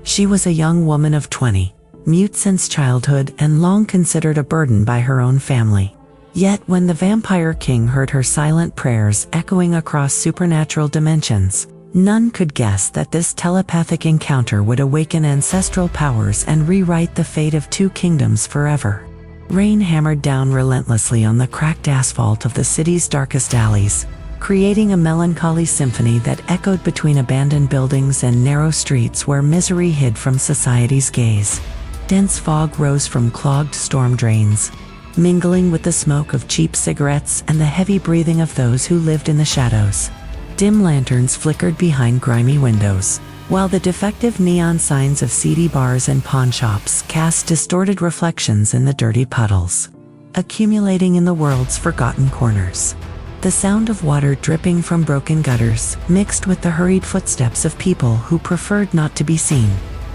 She was a young woman of 20, mute since childhood and long considered a burden by her own family. Yet when the Vampire King heard her silent prayers echoing across supernatural dimensions, none could guess that this telepathic encounter would awaken ancestral powers and rewrite the fate of two kingdoms forever. Rain hammered down relentlessly on the cracked asphalt of the city's darkest alleys, creating a melancholy symphony that echoed between abandoned buildings and narrow streets where misery hid from society's gaze. Dense fog rose from clogged storm drains, mingling with the smoke of cheap cigarettes and the heavy breathing of those who lived in the shadows. Dim lanterns flickered behind grimy windows, while the defective neon signs of seedy bars and pawn shops cast distorted reflections in the dirty puddles, accumulating in the world's forgotten corners. The sound of water dripping from broken gutters mixed with the hurried footsteps of people who preferred not to be seen,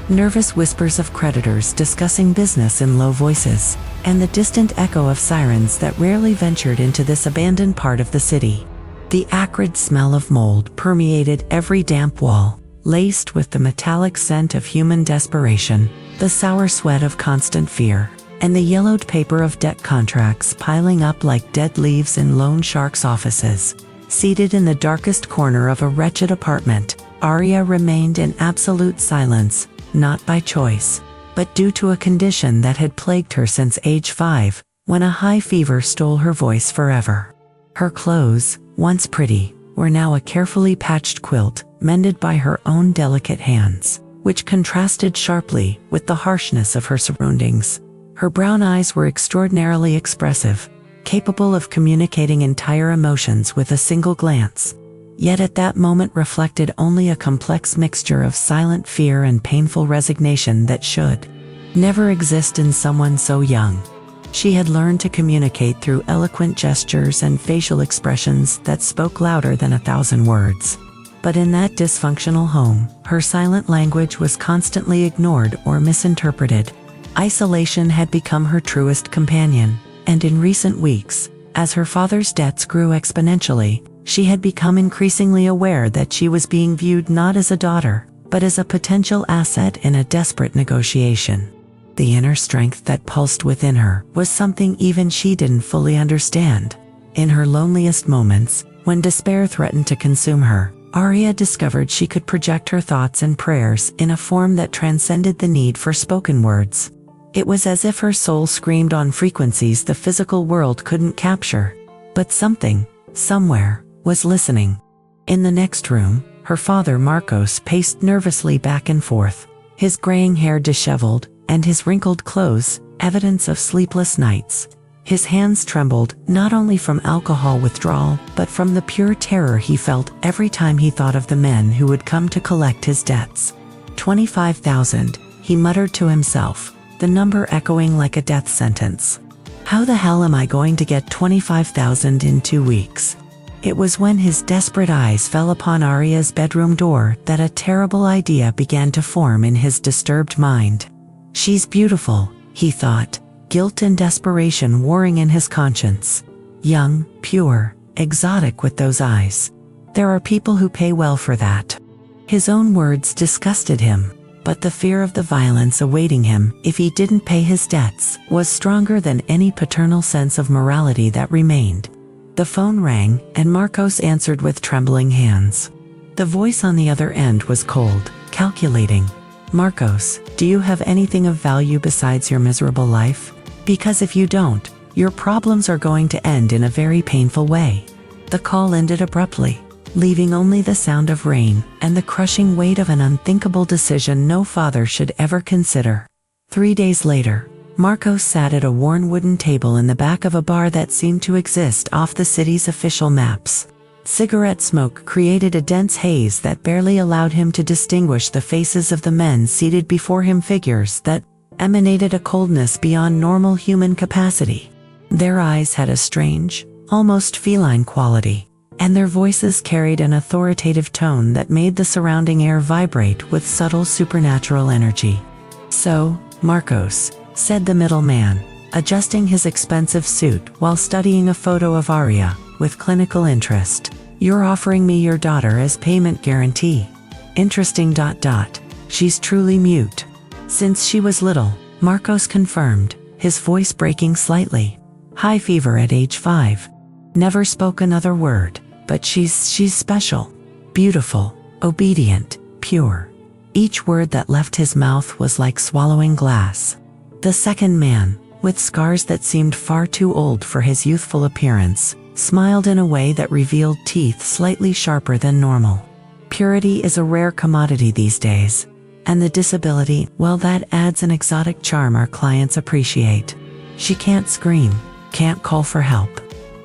nervous whispers of creditors discussing business in low voices, and the distant echo of sirens that rarely ventured into this abandoned part of the city. The acrid smell of mold permeated every damp wall, laced with the metallic scent of human desperation, the sour sweat of constant fear, and the yellowed paper of debt contracts piling up like dead leaves in loan sharks' offices. Seated in the darkest corner of a wretched apartment, Arya remained in absolute silence, not by choice, but due to a condition that had plagued her since age 5, when a high fever stole her voice forever. Her clothes, once pretty, were now a carefully patched quilt, mended by her own delicate hands, which contrasted sharply with the harshness of her surroundings. Her brown eyes were extraordinarily expressive, capable of communicating entire emotions with a single glance, yet at that moment reflected only a complex mixture of silent fear and painful resignation that should never exist in someone so young. She had learned to communicate through eloquent gestures and facial expressions that spoke louder than 1,000 words. But in that dysfunctional home, her silent language was constantly ignored or misinterpreted. Isolation had become her truest companion, and in recent weeks, as her father's debts grew exponentially, she had become increasingly aware that she was being viewed not as a daughter, but as a potential asset in a desperate negotiation. The inner strength that pulsed within her was something even she didn't fully understand. In her loneliest moments, when despair threatened to consume her, Arya discovered she could project her thoughts and prayers in a form that transcended the need for spoken words. It was as if her soul screamed on frequencies the physical world couldn't capture. But something, somewhere, was listening. In the next room, her father Marcos paced nervously back and forth, his graying hair disheveled, and his wrinkled clothes, evidence of sleepless nights. His hands trembled, not only from alcohol withdrawal, but from the pure terror he felt every time he thought of the men who would come to collect his debts. 25,000, he muttered to himself, the number echoing like a death sentence. How the hell am I going to get 25,000 in 2 weeks? It was when his desperate eyes fell upon Arya's bedroom door that a terrible idea began to form in his disturbed mind. She's beautiful, he thought, guilt and desperation warring in his conscience. Young, pure, exotic with those eyes. There are people who pay well for that. His own words disgusted him, but the fear of the violence awaiting him if he didn't pay his debts was stronger than any paternal sense of morality that remained. The phone rang, and Marcos answered with trembling hands. The voice on the other end was cold, calculating. Marcos, do you have anything of value besides your miserable life? Because if you don't, your problems are going to end in a very painful way. The call ended abruptly, leaving only the sound of rain and the crushing weight of an unthinkable decision no father should ever consider. 3 days later, Marcos sat at a worn wooden table in the back of a bar that seemed to exist off the city's official maps. Cigarette smoke created a dense haze that barely allowed him to distinguish the faces of the men seated before him, figures that emanated a coldness beyond normal human capacity. Their eyes had a strange, almost feline quality, and their voices carried an authoritative tone that made the surrounding air vibrate with subtle supernatural energy. "So, Marcos," said the middleman, adjusting his expensive suit while studying a photo of Arya with clinical interest, "you're offering me your daughter as payment guarantee. Interesting. She's truly mute. Since she was little, Marcos confirmed, his voice breaking slightly. High fever at age 5. Never spoke another word, but she's special. Beautiful, obedient, pure. Each word that left his mouth was like swallowing glass. The second man, with scars that seemed far too old for his youthful appearance, smiled in a way that revealed teeth slightly sharper than normal. Purity is a rare commodity these days. And the disability, well, that adds an exotic charm our clients appreciate. She can't scream, can't call for help.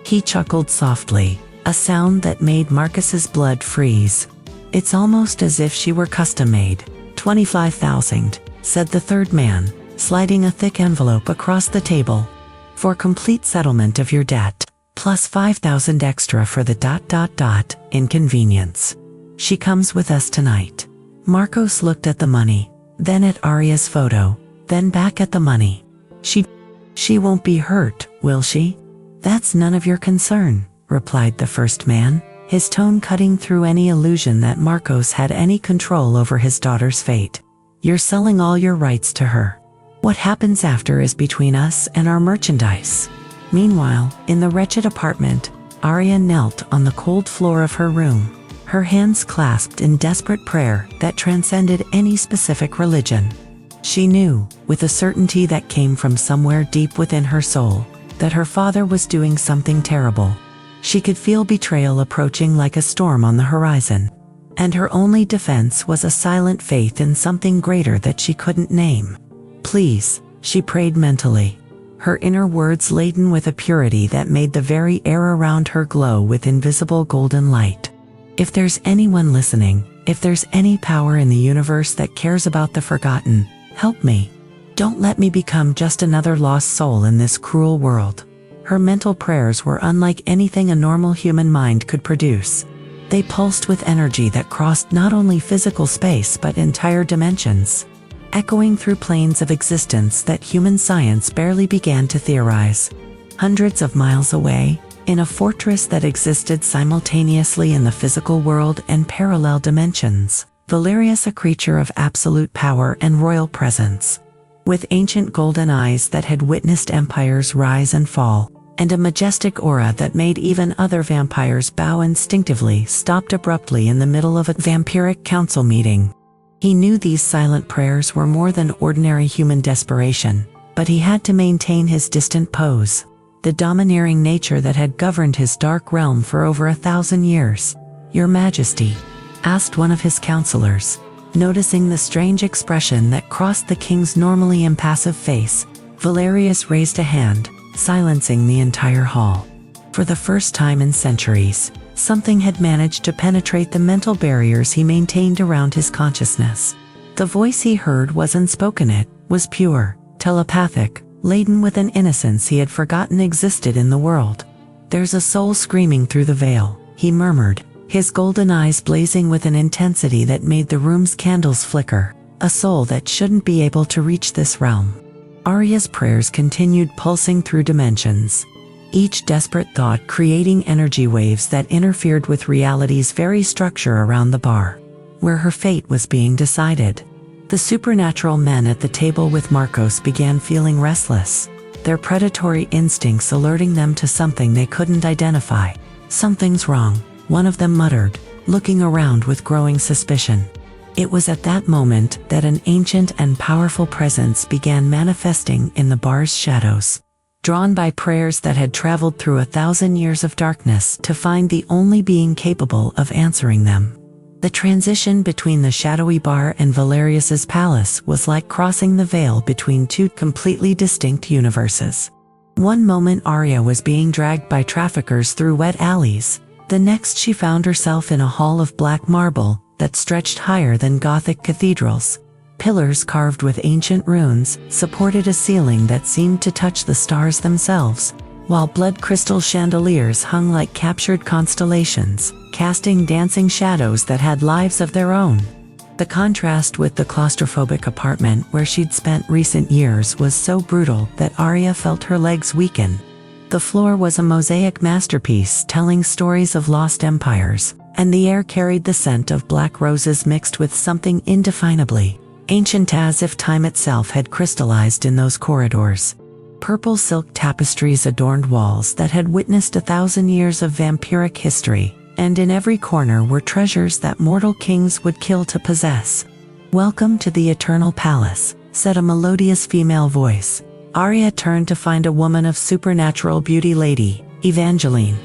He chuckled softly, a sound that made Marcus's blood freeze. It's almost as if she were custom-made. 25,000, said the third man, sliding a thick envelope across the table. For complete settlement of your debt, plus 5,000 extra for the ... inconvenience. She comes with us tonight. Marcos looked at the money, then at Arya's photo, then back at the money. She won't be hurt, will she? That's none of your concern, replied the first man, his tone cutting through any illusion that Marcos had any control over his daughter's fate. You're selling all your rights to her. What happens after is between us and our merchandise. Meanwhile, in the wretched apartment, Arya knelt on the cold floor of her room, her hands clasped in desperate prayer that transcended any specific religion. She knew, with a certainty that came from somewhere deep within her soul, that her father was doing something terrible. She could feel betrayal approaching like a storm on the horizon. And her only defense was a silent faith in something greater that she couldn't name. Please, she prayed mentally, her inner words laden with a purity that made the very air around her glow with invisible golden light. If there's anyone listening, if there's any power in the universe that cares about the forgotten, help me. Don't let me become just another lost soul in this cruel world. Her mental prayers were unlike anything a normal human mind could produce. They pulsed with energy that crossed not only physical space but entire dimensions, echoing through planes of existence that human science barely began to theorize. Hundreds of miles away, in a fortress that existed simultaneously in the physical world and parallel dimensions, Valerius, a creature of absolute power and royal presence, with ancient golden eyes that had witnessed empires rise and fall, and a majestic aura that made even other vampires bow instinctively, stopped abruptly in the middle of a vampiric council meeting. He knew these silent prayers were more than ordinary human desperation, but he had to maintain his distant pose, the domineering nature that had governed his dark realm for over 1,000 years. Your Majesty, asked one of his counselors, noticing the strange expression that crossed the king's normally impassive face. Valerius raised a hand, silencing the entire hall. For the first time in centuries, something had managed to penetrate the mental barriers he maintained around his consciousness. The voice he heard wasn't spoken, it was pure, telepathic, laden with an innocence he had forgotten existed in the world. There's a soul screaming through the veil, he murmured, his golden eyes blazing with an intensity that made the room's candles flicker. A soul that shouldn't be able to reach this realm. Arya's prayers continued pulsing through dimensions, each desperate thought creating energy waves that interfered with reality's very structure around the bar, where her fate was being decided. The supernatural men at the table with Marcos began feeling restless, their predatory instincts alerting them to something they couldn't identify. Something's wrong, one of them muttered, looking around with growing suspicion. It was at that moment that an ancient and powerful presence began manifesting in the bar's shadows, drawn by prayers that had traveled through 1,000 years of darkness to find the only being capable of answering them. The transition between the shadowy bar and Valerius's palace was like crossing the veil between two completely distinct universes. One moment Arya was being dragged by traffickers through wet alleys, the next she found herself in a hall of black marble that stretched higher than Gothic cathedrals. Pillars carved with ancient runes supported a ceiling that seemed to touch the stars themselves, while blood crystal chandeliers hung like captured constellations, casting dancing shadows that had lives of their own. The contrast with the claustrophobic apartment where she'd spent recent years was so brutal that Arya felt her legs weaken. The floor was a mosaic masterpiece telling stories of lost empires, and the air carried the scent of black roses mixed with something indefinably ancient as if time itself had crystallized in those corridors. Purple silk tapestries adorned walls that had witnessed 1,000 years of vampiric history, and in every corner were treasures that mortal kings would kill to possess. "Welcome to the Eternal Palace," said a melodious female voice. Arya turned to find a woman of supernatural beauty, Lady Evangeline,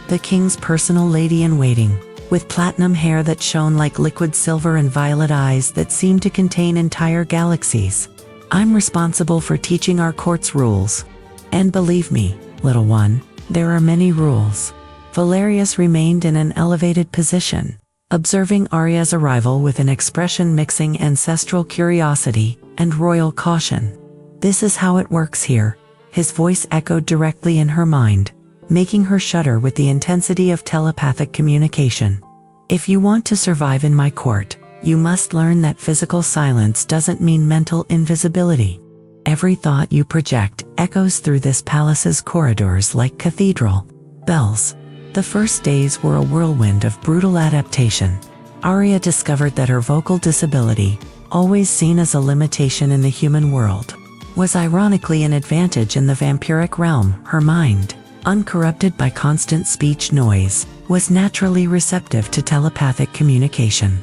the king's personal lady-in-waiting, with platinum hair that shone like liquid silver and violet eyes that seemed to contain entire galaxies. "I'm responsible for teaching our court's rules. And believe me, little one, there are many rules." Valerius remained in an elevated position, observing Arya's arrival with an expression mixing ancestral curiosity and royal caution. "This is how it works here," his voice echoed directly in her mind, making her shudder with the intensity of telepathic communication. "If you want to survive in my court, you must learn that physical silence doesn't mean mental invisibility. Every thought you project echoes through this palace's corridors like cathedral bells." The first days were a whirlwind of brutal adaptation. Arya discovered that her vocal disability, always seen as a limitation in the human world, was ironically an advantage in the vampiric realm. Her mind, uncorrupted by constant speech noise, was naturally receptive to telepathic communication.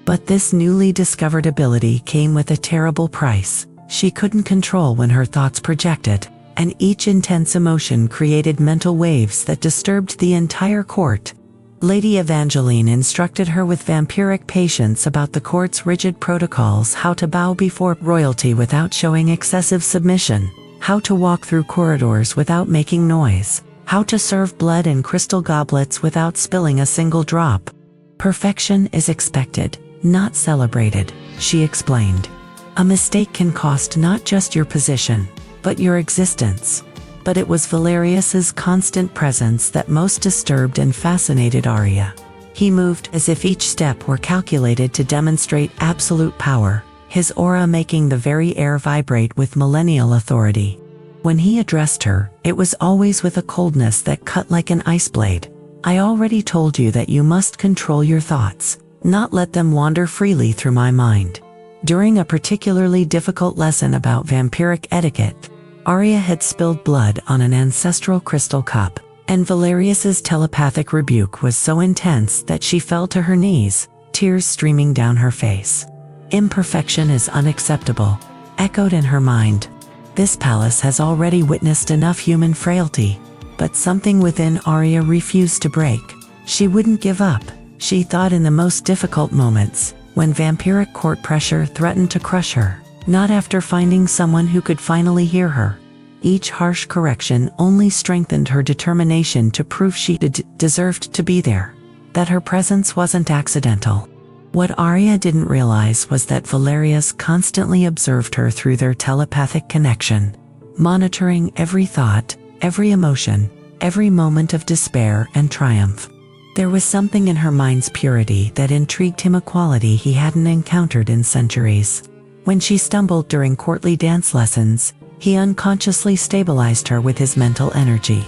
But this newly discovered ability came with a terrible price. She couldn't control when her thoughts projected, and each intense emotion created mental waves that disturbed the entire court. Lady Evangeline instructed her with vampiric patience about the court's rigid protocols, how to bow before royalty without showing excessive submission, how to walk through corridors without making noise, how to serve blood in crystal goblets without spilling a single drop. "Perfection is expected, not celebrated," she explained. "A mistake can cost not just your position, but your existence." But it was Valerius's constant presence that most disturbed and fascinated Arya. He moved as if each step were calculated to demonstrate absolute power, his aura making the very air vibrate with millennial authority. When he addressed her, it was always with a coldness that cut like an ice blade. "I already told you that you must control your thoughts, not let them wander freely through my mind." During a particularly difficult lesson about vampiric etiquette, Arya had spilled blood on an ancestral crystal cup, and Valerius's telepathic rebuke was so intense that she fell to her knees, tears streaming down her face. "Imperfection is unacceptable," echoed in her mind. This palace has already witnessed enough human frailty, but something within Arya refused to break. She wouldn't give up, she thought, in the most difficult moments, when vampiric court pressure threatened to crush her. Not after finding someone who could finally hear her. Each harsh correction only strengthened her determination to prove she deserved to be there, that her presence wasn't accidental. What Arya didn't realize was that Valerius constantly observed her through their telepathic connection, monitoring every thought, every emotion, every moment of despair and triumph. There was something in her mind's purity that intrigued him, a quality he hadn't encountered in centuries. When she stumbled during courtly dance lessons, he unconsciously stabilized her with his mental energy.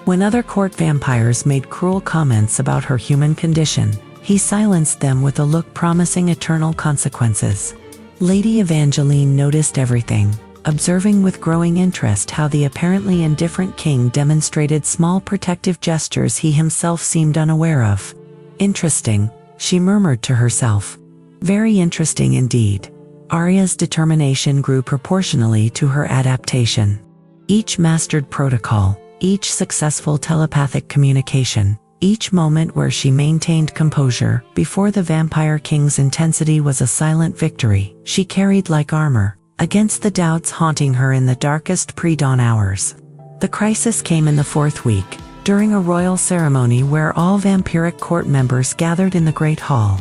When other court vampires made cruel comments about her human condition, he silenced them with a look promising eternal consequences. Lady Evangeline noticed everything, observing with growing interest how the apparently indifferent king demonstrated small protective gestures he himself seemed unaware of. "Interesting," she murmured to herself. "Very interesting indeed." Arya's determination grew proportionally to her adaptation. Each mastered protocol, each successful telepathic communication, each moment where she maintained composure before the vampire king's intensity was a silent victory she carried like armor against the doubts haunting her in the darkest pre-dawn hours. The crisis came in the 4th week, during a royal ceremony where all vampiric court members gathered in the Great Hall.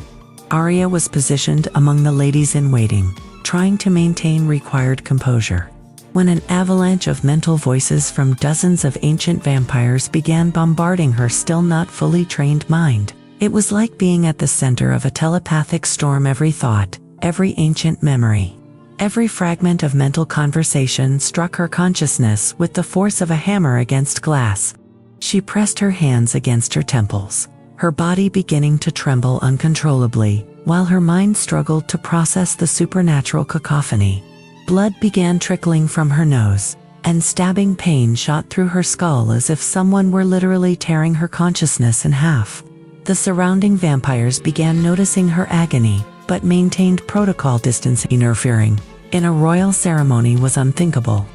Arya was positioned among the ladies-in-waiting, trying to maintain required composure, when an avalanche of mental voices from dozens of ancient vampires began bombarding her still not fully trained mind. It was like being at the center of a telepathic storm. Every thought, every ancient memory, every fragment of mental conversation struck her consciousness with the force of a hammer against glass. She pressed her hands against her temples, her body beginning to tremble uncontrollably, while her mind struggled to process the supernatural cacophony. Blood began trickling from her nose, and stabbing pain shot through her skull as if someone were literally tearing her consciousness in half. The surrounding vampires began noticing her agony, but maintained protocol distance. Interfering in a royal ceremony was unthinkable.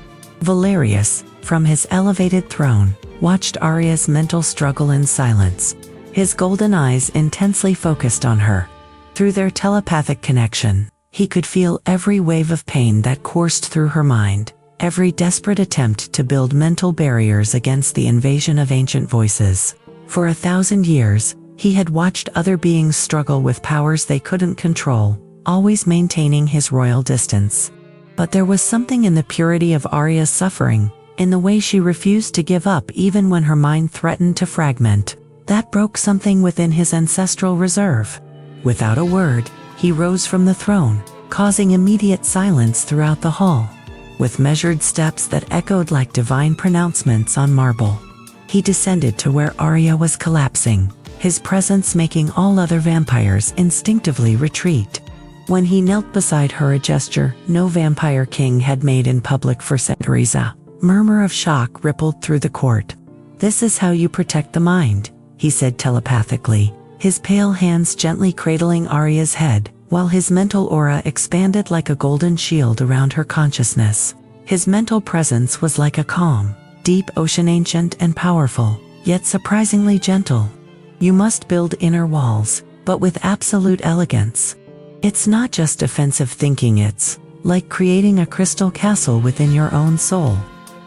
Valerius, from his elevated throne, watched Arya's mental struggle in silence, his golden eyes intensely focused on her. Through their telepathic connection, he could feel every wave of pain that coursed through her mind, every desperate attempt to build mental barriers against the invasion of ancient voices. For 1,000 years, he had watched other beings struggle with powers they couldn't control, always maintaining his royal distance. But there was something in the purity of Arya's suffering, in the way she refused to give up even when her mind threatened to fragment, that broke something within his ancestral reserve. Without a word, he rose from the throne, causing immediate silence throughout the hall. With measured steps that echoed like divine pronouncements on marble, he descended to where Arya was collapsing, his presence making all other vampires instinctively retreat. When he knelt beside her, a gesture no vampire king had made in public for centuries, a murmur of shock rippled through the court. "This is how you protect the mind," he said telepathically, his pale hands gently cradling Arya's head, while his mental aura expanded like a golden shield around her consciousness. His mental presence was like a calm, deep ocean, ancient and powerful, yet surprisingly gentle. "You must build inner walls, but with absolute elegance. It's not just defensive thinking, it's like creating a crystal castle within your own soul.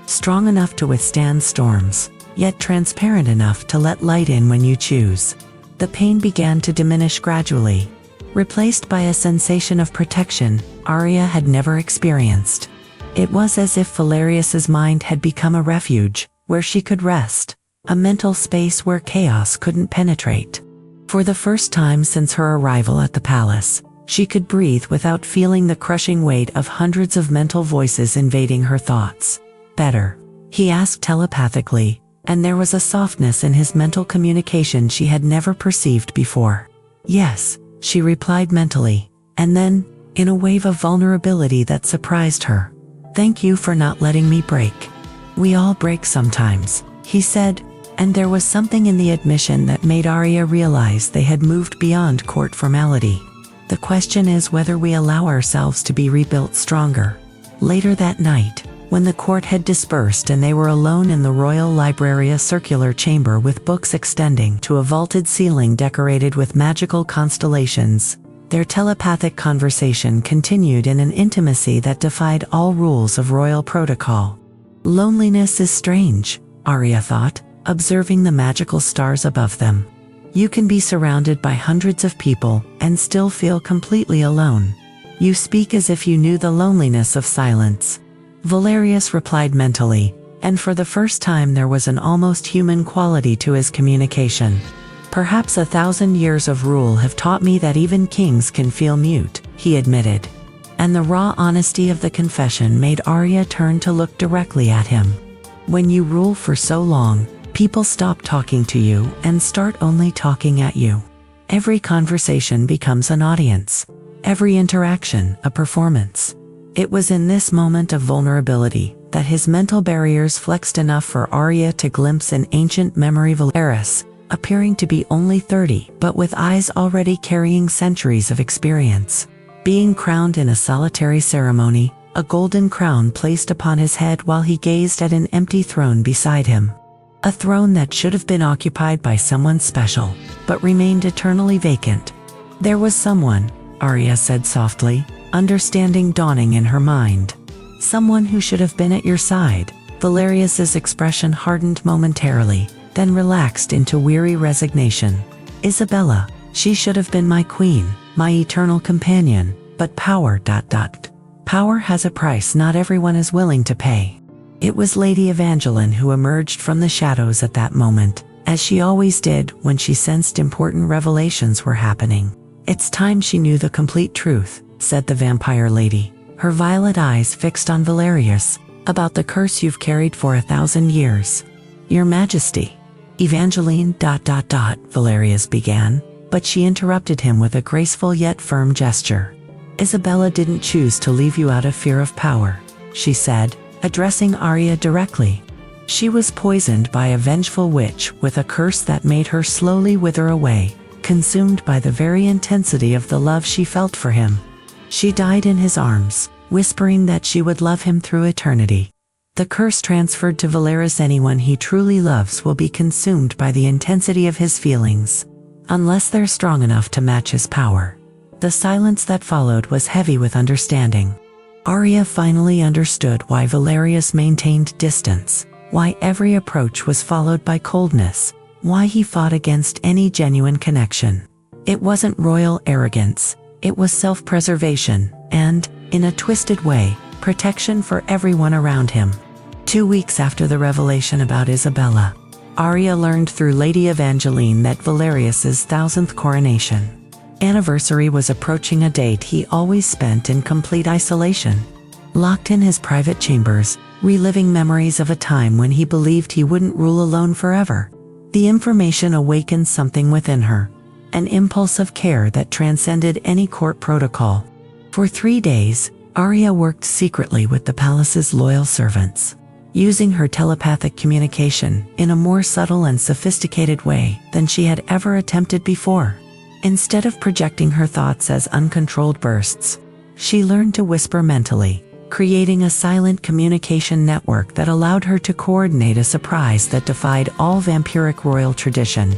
Strong enough to withstand storms, yet transparent enough to let light in when you choose." The pain began to diminish gradually, replaced by a sensation of protection Arya had never experienced. It was as if Valerius's mind had become a refuge, where she could rest, a mental space where chaos couldn't penetrate. For the first time since her arrival at the palace, she could breathe without feeling the crushing weight of hundreds of mental voices invading her thoughts. "Better?" he asked telepathically, and there was a softness in his mental communication she had never perceived before. "Yes," she replied mentally, and then, in a wave of vulnerability that surprised her, "Thank you for not letting me break." "We all break sometimes," he said, and there was something in the admission that made Arya realize they had moved beyond court formality. "The question is whether we allow ourselves to be rebuilt stronger." Later that night, when the court had dispersed and they were alone in the royal library, a circular chamber with books extending to a vaulted ceiling decorated with magical constellations, their telepathic conversation continued in an intimacy that defied all rules of royal protocol. "Loneliness is strange," Arya thought, observing the magical stars above them. "You can be surrounded by hundreds of people and still feel completely alone. You speak as if you knew the loneliness of silence." Valerius replied mentally, and for the first time there was an almost human quality to his communication. "Perhaps 1,000 years of rule have taught me that even kings can feel mute," he admitted. And the raw honesty of the confession made Arya turn to look directly at him. "When you rule for so long, people stop talking to you and start only talking at you. Every conversation becomes an audience. Every interaction, a performance." It was in this moment of vulnerability that his mental barriers flexed enough for Arya to glimpse an ancient memory. Valerius, appearing to be only 30 but with eyes already carrying centuries of experience, being crowned in a solitary ceremony, a golden crown placed upon his head while he gazed at an empty throne beside him. A throne that should have been occupied by someone special, but remained eternally vacant. "There was someone," Arya said softly, understanding dawning in her mind. "Someone who should have been at your side." Valerius's expression hardened momentarily, then relaxed into weary resignation. "Isabella, she should have been my queen, my eternal companion, but power... Power has a price not everyone is willing to pay." It was Lady Evangeline who emerged from the shadows at that moment, as she always did when she sensed important revelations were happening. "It's time she knew the complete truth," said the vampire lady, her violet eyes fixed on Valerius, "about the curse you've carried for 1,000 years." "Your Majesty." Evangeline... Valerius began, but she interrupted him with a graceful yet firm gesture. "Isabella didn't choose to leave you out of fear of power," she said, addressing Arya directly. "She was poisoned by a vengeful witch with a curse that made her slowly wither away, consumed by the very intensity of the love she felt for him. She died in his arms, whispering that she would love him through eternity. The curse transferred to Valeris. Anyone he truly loves will be consumed by the intensity of his feelings, unless they're strong enough to match his power." The silence that followed was heavy with understanding. Arya finally understood why Valerius maintained distance, why every approach was followed by coldness, why he fought against any genuine connection. It wasn't royal arrogance, it was self-preservation, and, in a twisted way, protection for everyone around him. 2 weeks after the revelation about Isabella, Arya learned through Lady Evangeline that Valerius's 1000th coronation anniversary was approaching, a date he always spent in complete isolation, locked in his private chambers, reliving memories of a time when he believed he wouldn't rule alone forever. The information awakened something within her, an impulse of care that transcended any court protocol. For 3 days, Arya worked secretly with the palace's loyal servants, using her telepathic communication in a more subtle and sophisticated way than she had ever attempted before. Instead of projecting her thoughts as uncontrolled bursts, she learned to whisper mentally, creating a silent communication network that allowed her to coordinate a surprise that defied all vampiric royal tradition.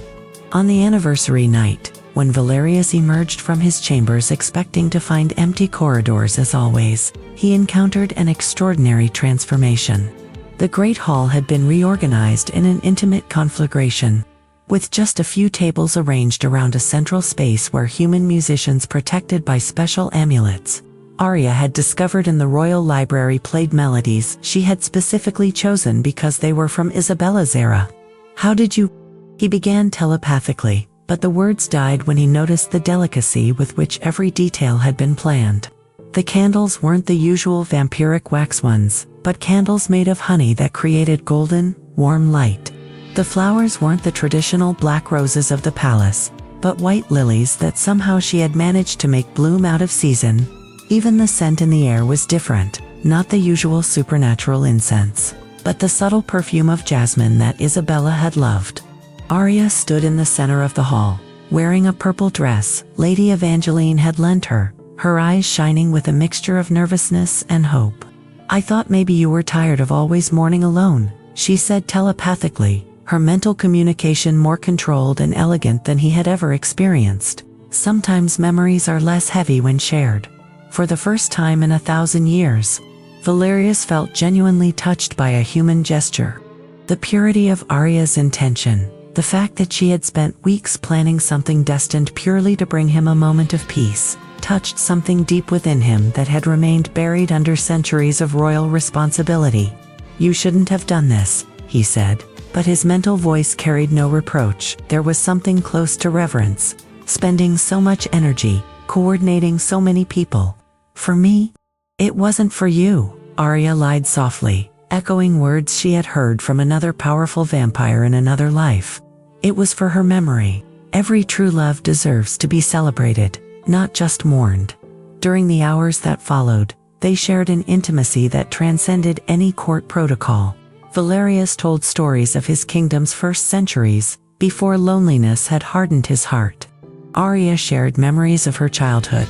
On the anniversary night, when Valerius emerged from his chambers expecting to find empty corridors as always, he encountered an extraordinary transformation. The Great Hall had been reorganized in an intimate conflagration, with just a few tables arranged around a central space where human musicians protected by special amulets. Arya had discovered in the royal library played melodies she had specifically chosen because they were from Isabella's era. "How did you—" he began telepathically, but the words died when he noticed the delicacy with which every detail had been planned. The candles weren't the usual vampiric wax ones, but candles made of honey that created golden, warm light. The flowers weren't the traditional black roses of the palace, but white lilies that somehow she had managed to make bloom out of season. Even the scent in the air was different, not the usual supernatural incense, but the subtle perfume of jasmine that Isabella had loved. Arya stood in the center of the hall, wearing a purple dress Lady Evangeline had lent her, her eyes shining with a mixture of nervousness and hope. "I thought maybe you were tired of always mourning alone," she said telepathically, her mental communication more controlled and elegant than he had ever experienced. "Sometimes memories are less heavy when shared." For the first time in 1,000 years, Valerius felt genuinely touched by a human gesture. The purity of Arya's intention, the fact that she had spent weeks planning something destined purely to bring him a moment of peace, touched something deep within him that had remained buried under centuries of royal responsibility. "You shouldn't have done this," he said. But his mental voice carried no reproach. There was something close to reverence. Spending so much energy, coordinating so many people. "For me? It wasn't for you," Arya lied softly, echoing words she had heard from another powerful vampire in another life. "It was for her memory. Every true love deserves to be celebrated, not just mourned." During the hours that followed, they shared an intimacy that transcended any court protocol. Valerius told stories of his kingdom's first centuries, before loneliness had hardened his heart. Arya shared memories of her childhood,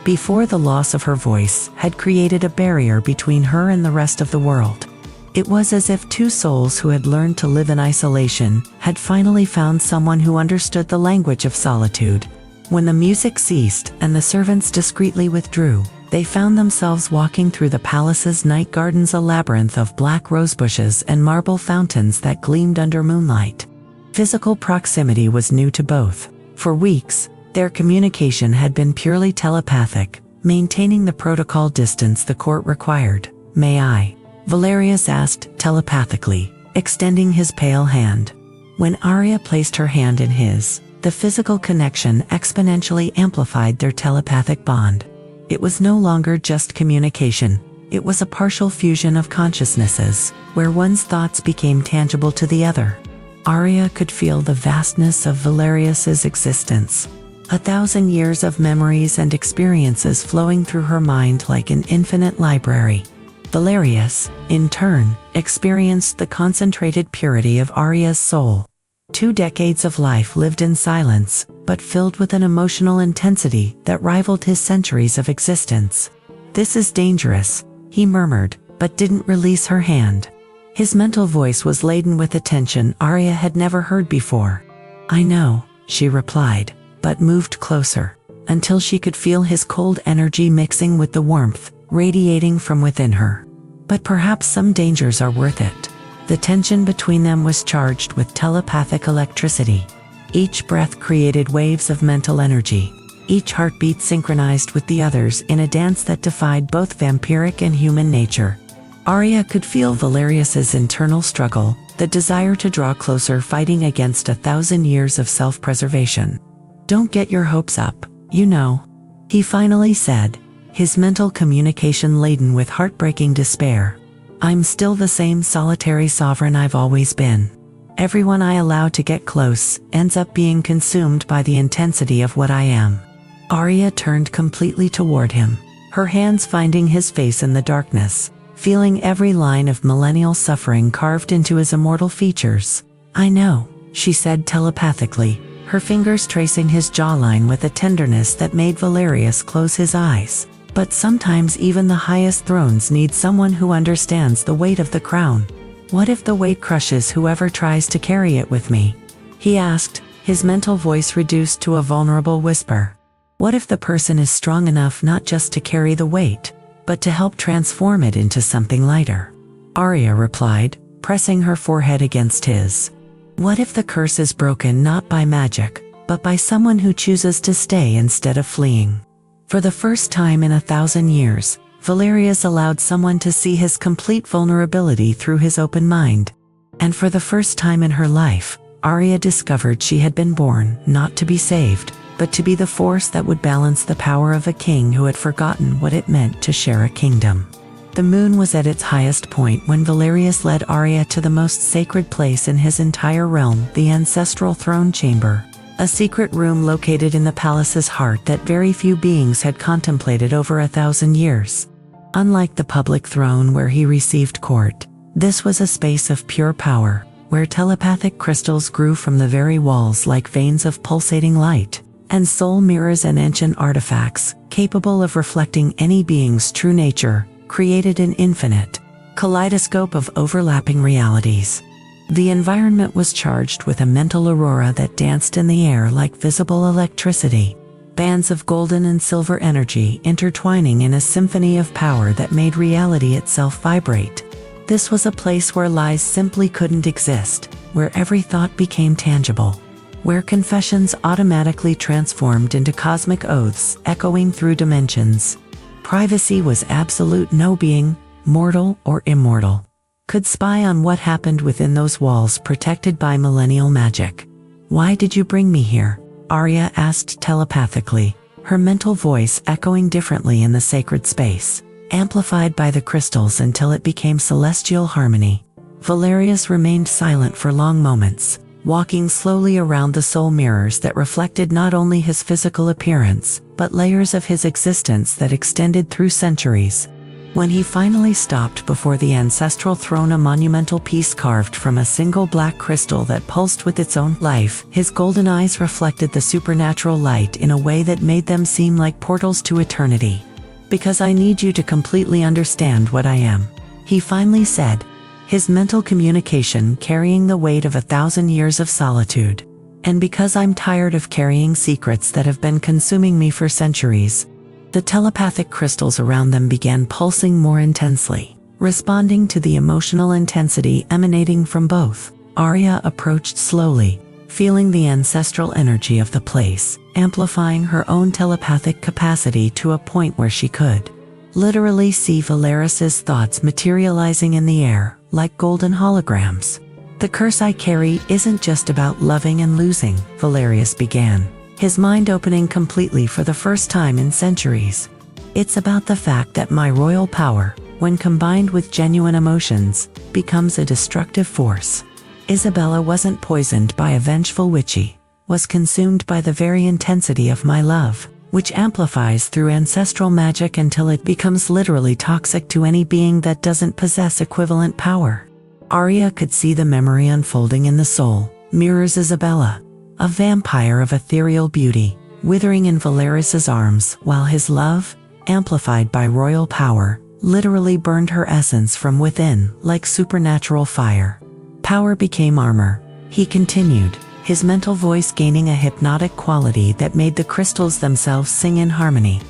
before the loss of her voice had created a barrier between her and the rest of the world. It was as if two souls who had learned to live in isolation had finally found someone who understood the language of solitude. When the music ceased and the servants discreetly withdrew, they found themselves walking through the palace's night gardens, a labyrinth of black rosebushes and marble fountains that gleamed under moonlight. Physical proximity was new to both. For weeks, their communication had been purely telepathic, maintaining the protocol distance the court required. "May I?" Valerius asked telepathically, extending his pale hand. When Arya placed her hand in his, the physical connection exponentially amplified their telepathic bond. It was no longer just communication, it was a partial fusion of consciousnesses, where one's thoughts became tangible to the other. Arya could feel the vastness of Valerius's existence, 1,000 years of memories and experiences flowing through her mind like an infinite library. Valerius, in turn, experienced the concentrated purity of Arya's soul. 2 decades of life lived in silence, but filled with an emotional intensity that rivaled his centuries of existence. "This is dangerous," he murmured, but didn't release her hand. His mental voice was laden with a tension Arya had never heard before. "I know," she replied, but moved closer, until she could feel his cold energy mixing with the warmth radiating from within her. "But perhaps some dangers are worth it." The tension between them was charged with telepathic electricity. Each breath created waves of mental energy, each heartbeat synchronized with the others in a dance that defied both vampiric and human nature. Arya could feel Valerius's internal struggle, the desire to draw closer, fighting against 1,000 years of self-preservation. "Don't get your hopes up, you know," he finally said, his mental communication laden with heartbreaking despair. "I'm still the same solitary sovereign I've always been. Everyone I allow to get close ends up being consumed by the intensity of what I am." Arya turned completely toward him, her hands finding his face in the darkness, feeling every line of millennial suffering carved into his immortal features. "I know," she said telepathically, her fingers tracing his jawline with a tenderness that made Valerius close his eyes. "But sometimes even the highest thrones need someone who understands the weight of the crown. What if the weight crushes whoever tries to carry it with me?" he asked, his mental voice reduced to a vulnerable whisper. "What if the person is strong enough not just to carry the weight, but to help transform it into something lighter?" Arya replied, pressing her forehead against his. "What if the curse is broken not by magic, but by someone who chooses to stay instead of fleeing?" For the first time in 1,000 years, Valerius allowed someone to see his complete vulnerability through his open mind. And for the first time in her life, Arya discovered she had been born not to be saved, but to be the force that would balance the power of a king who had forgotten what it meant to share a kingdom. The moon was at its highest point when Valerius led Arya to the most sacred place in his entire realm, the ancestral throne chamber, a secret room located in the palace's heart that very few beings had contemplated over 1,000 years. Unlike the public throne where he received court, this was a space of pure power, where telepathic crystals grew from the very walls like veins of pulsating light, and soul mirrors and ancient artifacts, capable of reflecting any being's true nature, created an infinite kaleidoscope of overlapping realities. The environment was charged with a mental aurora that danced in the air like visible electricity, bands of golden and silver energy intertwining in a symphony of power that made reality itself vibrate. This was a place where lies simply couldn't exist, where every thought became tangible, where confessions automatically transformed into cosmic oaths echoing through dimensions. Privacy was absolute. No being, mortal or immortal, could spy on what happened within those walls protected by millennial magic. "Why did you bring me here?" Arya asked telepathically, her mental voice echoing differently in the sacred space, amplified by the crystals until it became celestial harmony. Valerius remained silent for long moments, walking slowly around the soul mirrors that reflected not only his physical appearance, but layers of his existence that extended through centuries. When he finally stopped before the ancestral throne, a monumental piece carved from a single black crystal that pulsed with its own life, his golden eyes reflected the supernatural light in a way that made them seem like portals to eternity. "Because I need you to completely understand what I am," he finally said, his mental communication carrying the weight of 1,000 years of solitude. "And because I'm tired of carrying secrets that have been consuming me for centuries." The telepathic crystals around them began pulsing more intensely, responding to the emotional intensity emanating from both. Arya approached slowly, feeling the ancestral energy of the place, amplifying her own telepathic capacity to a point where she could literally see Valerius's thoughts materializing in the air, like golden holograms. "The curse I carry isn't just about loving and losing," Valerius began, his mind opening completely for the first time in centuries. "It's about the fact that my royal power, when combined with genuine emotions, becomes a destructive force. Isabella wasn't poisoned by a vengeful witchy. was consumed by the very intensity of my love, which amplifies through ancestral magic until it becomes literally toxic to any being that doesn't possess equivalent power. Arya could see the memory unfolding in the soul, mirrors Isabella, a vampire of ethereal beauty, withering in Valerius's arms, while his love, amplified by royal power, literally burned her essence from within like supernatural fire. Power became armor, he continued, his mental voice gaining a hypnotic quality that made the crystals themselves sing in harmony.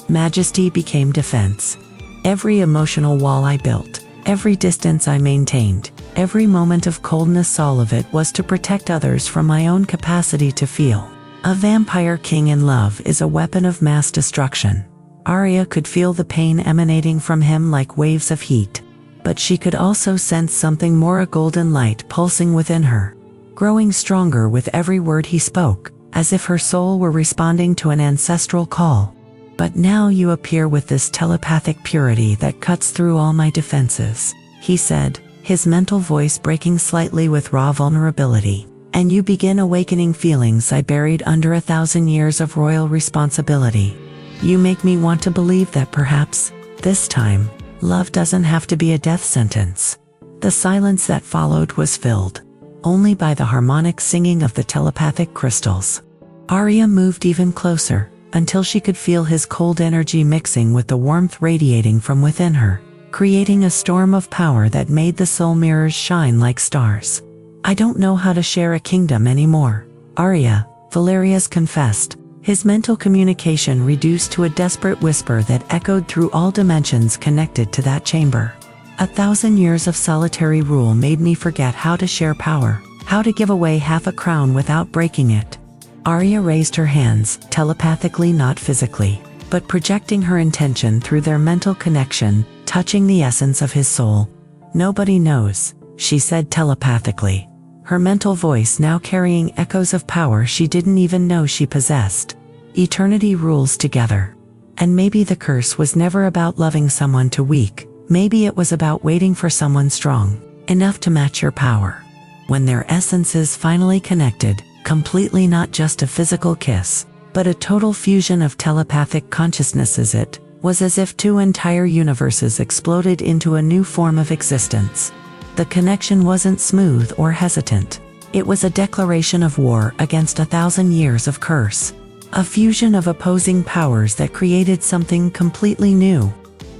Majesty became defense. Every emotional wall I built, every distance I maintained, every moment of coldness, all of it was to protect others from my own capacity to feel. A vampire king in love is a weapon of mass destruction. Arya could feel the pain emanating from him like waves of heat, but she could also sense something more, a golden light pulsing within her, growing stronger with every word he spoke, as if her soul were responding to an ancestral call. But now you appear with this telepathic purity that cuts through all my defenses, he said, his mental voice breaking slightly with raw vulnerability. And you begin awakening feelings I buried under 1,000 years of royal responsibility. You make me want to believe that perhaps, this time, love doesn't have to be a death sentence. The silence that followed was filled only by the harmonic singing of the telepathic crystals. Arya moved even closer, until she could feel his cold energy mixing with the warmth radiating from within her, creating a storm of power that made the soul mirrors shine like stars. I don't know how to share a kingdom anymore, Arya, Valerius confessed, his mental communication reduced to a desperate whisper that echoed through all dimensions connected to that chamber. 1,000 years of solitary rule made me forget how to share power, how to give away half a crown without breaking it. Arya raised her hands, telepathically, not physically, but projecting her intention through their mental connection, touching the essence of his soul. Nobody knows, she said telepathically, her mental voice now carrying echoes of power she didn't even know she possessed. Eternity rules together. And maybe the curse was never about loving someone too weak, maybe it was about waiting for someone strong enough to match your power. When their essences finally connected, completely, not just a physical kiss, but a total fusion of telepathic consciousnesses, it was as if two entire universes exploded into a new form of existence. The connection wasn't smooth or hesitant. It was a declaration of war against 1,000 years of curse. A fusion of opposing powers that created something completely new.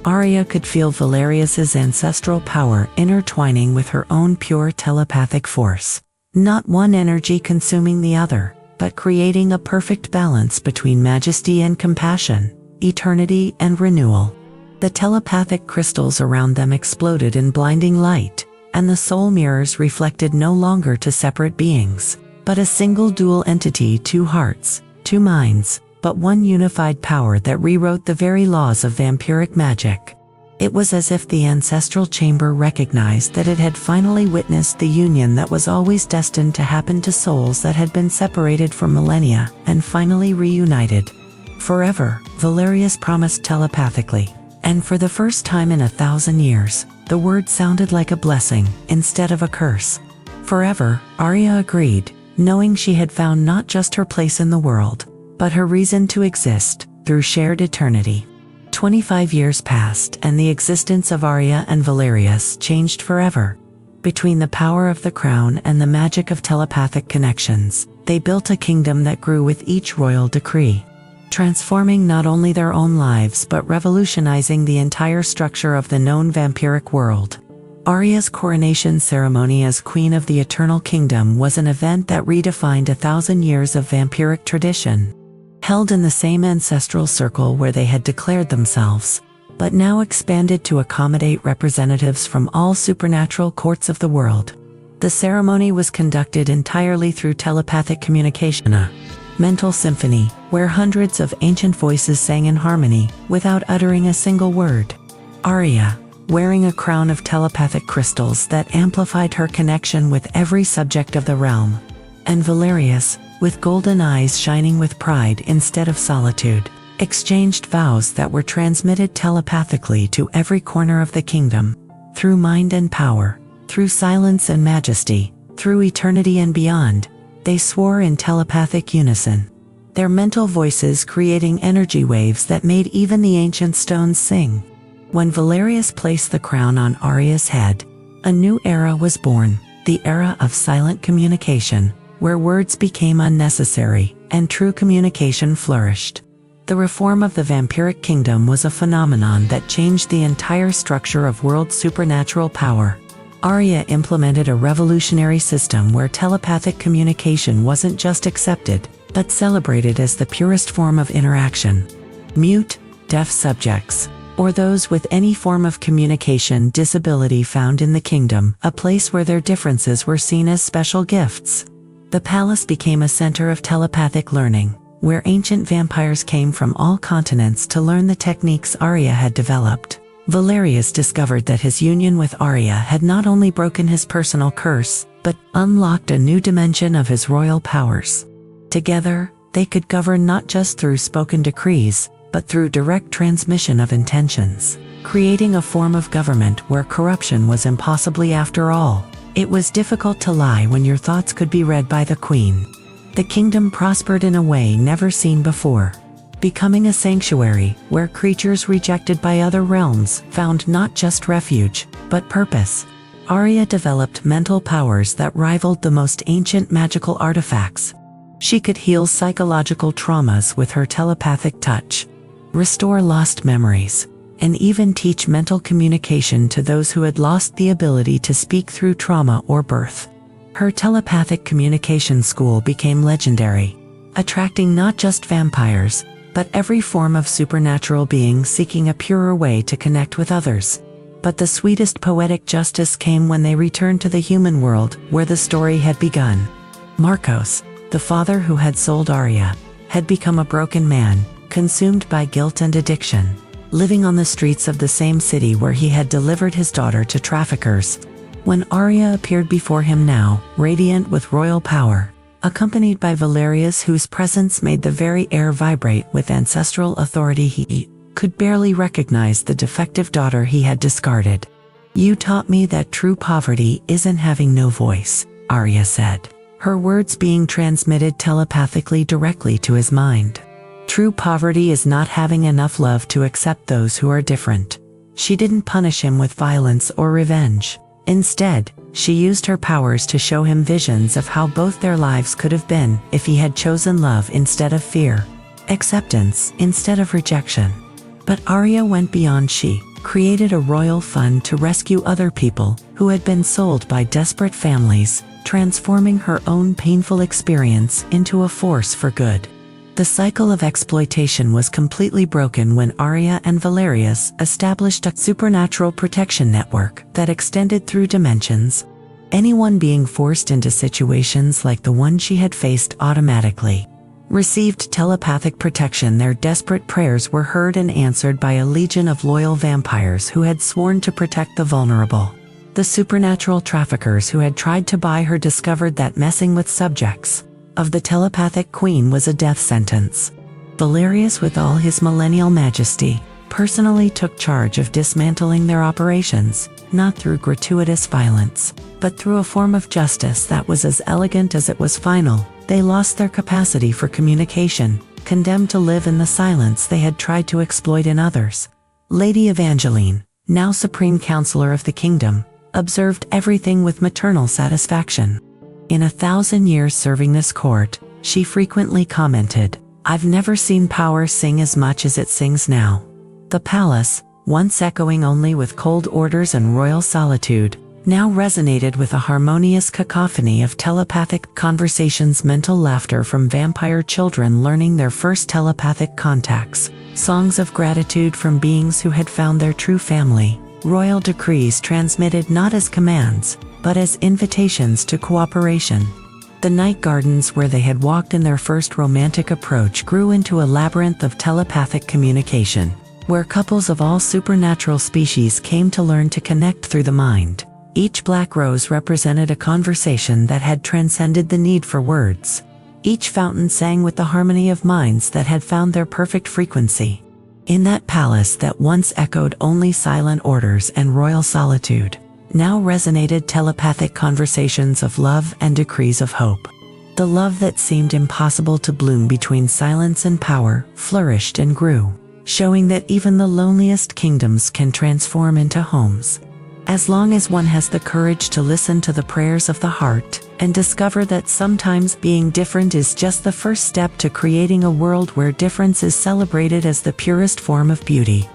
Arya could feel Valerius's ancestral power intertwining with her own pure telepathic force. Not one energy consuming the other, but creating a perfect balance between majesty and compassion, eternity and renewal. The telepathic crystals around them exploded in blinding light, and the soul mirrors reflected no longer two separate beings, but a single dual entity, two hearts, two minds, but one unified power that rewrote the very laws of vampiric magic. It was as if the ancestral chamber recognized that it had finally witnessed the union that was always destined to happen to souls that had been separated for millennia and finally reunited. Forever, Valerius promised telepathically, and for the first time in 1,000 years, the word sounded like a blessing instead of a curse. Forever, Arya agreed, knowing she had found not just her place in the world, but her reason to exist, through shared eternity. 25 years passed and the existence of Arya and Valerius changed forever. Between the power of the crown and the magic of telepathic connections, they built a kingdom that grew with each royal decree, transforming not only their own lives but revolutionizing the entire structure of the known vampiric world. Arya's coronation ceremony as Queen of the Eternal Kingdom was an event that redefined 1,000 years of vampiric tradition. Held in the same ancestral circle where they had declared themselves, but now expanded to accommodate representatives from all supernatural courts of the world. The ceremony was conducted entirely through telepathic communication, a mental symphony, where hundreds of ancient voices sang in harmony, without uttering a single word. Arya, wearing a crown of telepathic crystals that amplified her connection with every subject of the realm, and Valerius, with golden eyes shining with pride instead of solitude, exchanged vows that were transmitted telepathically to every corner of the kingdom, through mind and power, through silence and majesty, through eternity and beyond. They swore in telepathic unison, their mental voices creating energy waves that made even the ancient stones sing. When Valerius placed the crown on Arya's head, a new era was born, the era of silent communication, where words became unnecessary and true communication flourished. The reform of the vampiric kingdom was a phenomenon that changed the entire structure of world supernatural power. Arya implemented a revolutionary system where telepathic communication wasn't just accepted, but celebrated as the purest form of interaction. Mute, deaf subjects, or those with any form of communication disability found in the kingdom, a place where their differences were seen as special gifts. The palace became a center of telepathic learning, where ancient vampires came from all continents to learn the techniques Arya had developed. Valerius discovered that his union with Arya had not only broken his personal curse, but unlocked a new dimension of his royal powers. Together, they could govern not just through spoken decrees, but through direct transmission of intentions, creating a form of government where corruption was impossible after all. It was difficult to lie when your thoughts could be read by the queen. The kingdom prospered in a way never seen before, becoming a sanctuary where creatures rejected by other realms found not just refuge, but purpose. Arya developed mental powers that rivaled the most ancient magical artifacts. She could heal psychological traumas with her telepathic touch, restore lost memories, and even teach mental communication to those who had lost the ability to speak through trauma or birth. Her telepathic communication school became legendary, attracting not just vampires, but every form of supernatural being seeking a purer way to connect with others. But the sweetest poetic justice came when they returned to the human world where the story had begun. Marcos, the father who had sold Arya, had become a broken man, consumed by guilt and addiction, living on the streets of the same city where he had delivered his daughter to traffickers. When Arya appeared before him now, radiant with royal power, accompanied by Valerius whose presence made the very air vibrate with ancestral authority, he could barely recognize the defective daughter he had discarded. "You taught me that true poverty isn't having no voice," Arya said, her words being transmitted telepathically directly to his mind. True poverty is not having enough love to accept those who are different. She didn't punish him with violence or revenge. Instead, she used her powers to show him visions of how both their lives could have been if he had chosen love instead of fear, acceptance instead of rejection. But Arya went beyond. She created a royal fund to rescue other people who had been sold by desperate families, transforming her own painful experience into a force for good. The cycle of exploitation was completely broken when Arya and Valerius established a supernatural protection network that extended through dimensions. Anyone being forced into situations like the one she had faced automatically received telepathic protection. Their desperate prayers were heard and answered by a legion of loyal vampires who had sworn to protect the vulnerable. The supernatural traffickers who had tried to buy her discovered that messing with subjects of the telepathic queen was a death sentence. Valerius, with all his millennial majesty, personally took charge of dismantling their operations, not through gratuitous violence, but through a form of justice that was as elegant as it was final. They lost their capacity for communication, condemned to live in the silence they had tried to exploit in others. Lady Evangeline, now supreme counselor of the kingdom, observed everything with maternal satisfaction. In 1,000 years serving this court, she frequently commented, "I've never seen power sing as much as it sings now." The palace, once echoing only with cold orders and royal solitude, now resonated with a harmonious cacophony of telepathic conversations, mental laughter from vampire children learning their first telepathic contacts, songs of gratitude from beings who had found their true family, royal decrees transmitted not as commands, but as invitations to cooperation. The night gardens where they had walked in their first romantic approach grew into a labyrinth of telepathic communication, where couples of all supernatural species came to learn to connect through the mind. Each black rose represented a conversation that had transcended the need for words. Each fountain sang with the harmony of minds that had found their perfect frequency. In that palace that once echoed only silent orders and royal solitude, now resonated telepathic conversations of love and decrees of hope. The love that seemed impossible to bloom between silence and power flourished and grew, showing that even the loneliest kingdoms can transform into homes. As long as one has the courage to listen to the prayers of the heart and discover that sometimes being different is just the first step to creating a world where difference is celebrated as the purest form of beauty.